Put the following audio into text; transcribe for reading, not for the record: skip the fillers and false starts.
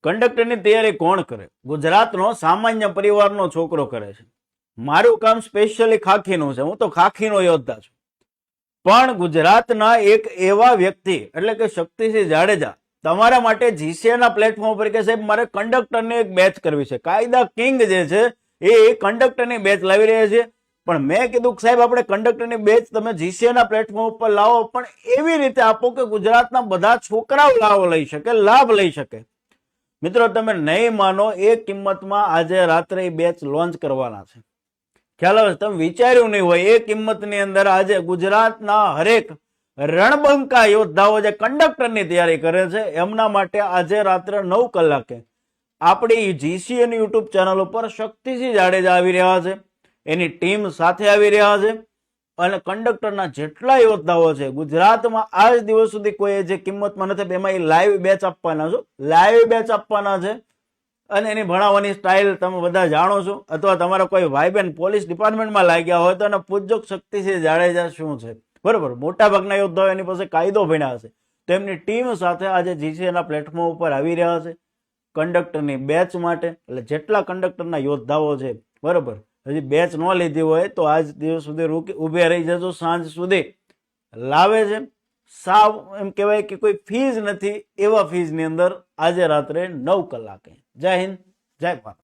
કંડક્ટરની તૈયારી કોણ કરે? ગુજરાતનો સામાન્ય પરિવારનો છોકરો કરે છે. મારું કામ સ્પેશિયલી ખાખીનું છે, હું તો ખાખીનો યોદ્ધા છું. પણ ગુજરાતના એક એવા વ્યક્તિ એટલે કે શક્તિસિંહ જાડેજા તમારા માટે જીસીએના પ્લેટફોર્મ પર કે સાહેબ મારે કંડક્ટરની એક બેચ કરવી છે, કાયદા કિંગ જે છે એ કંડક્ટરની બેચ લાવી રહ્યા છે. પણ મેં કીધું કે સાહેબ આપણે કંડક્ટરની બેચ તમે જીસીએના પ્લેટફોર્મ ઉપર લાવો, પણ એવી રીતે આપો કે ગુજરાતના બધા છોકરાઓ લાભ લઈ શકે. મિત્રો તમે નહીં માનો, એ કિંમતમાં આજે રાત્રે બેચ લોન્ચ કરવાના છે. ખ્યાલ આવે? તમે વિચાર્યું નહીં હોય એ કિંમતની અંદર આજે ગુજરાતના હરેક રણબંકા યોદ્ધાઓ જે કંડક્ટરની તૈયારી કરે છે એમના માટે આજે રાત્રે 9 કલાકે આપણી જીસીએની યુટ્યુબ ચેનલ ઉપર શક્તિસિંહ જાડેજા આવી રહ્યા છે, એની ટીમ સાથે આવી રહ્યા છે. અને કંડક્ટરના જેટલા યોદ્ધાઓ છે ગુજરાતમાં આજ દિવસ સુધી કોઈ જે કિંમતમાં નથી, એમાં એ લાઈવ બેચ આપવાના છે. અને એની ભણાવવાની સ્ટાઇલ તમે બધા જાણો છો, અથવા તમારા કોઈ ભાઈ બહેન પોલીસ ડિપાર્ટમેન્ટમાં લાગ્યા હોય તો એને પૂછજો શક્તિસિંહ જાડેજા શું છે. બરોબર, મોટા ભાગના યોદ્ધાઓ એની પાસે કાયદો ભણ્યા હશે. તો એમની ટીમ સાથે આજે જીસીએના પ્લેટફોર્મ ઉપર આવી રહ્યા છે કંડક્ટરની બેચ માટે. એટલે જેટલા કંડક્ટરના યોદ્ધાઓ છે, બરોબર, હજી બેચ ન લીધી હોય તો આજ દિવસ સુધી ઉભે રહી જજો. સાંજ સુધી લાવે છે. સાવ એમ કહેવાય કે કોઈ ફીઝ નથી એવા ફીઝની અંદર આજે રાત્રે 9 કલાકે. જય હિન્દ, જય ભારત.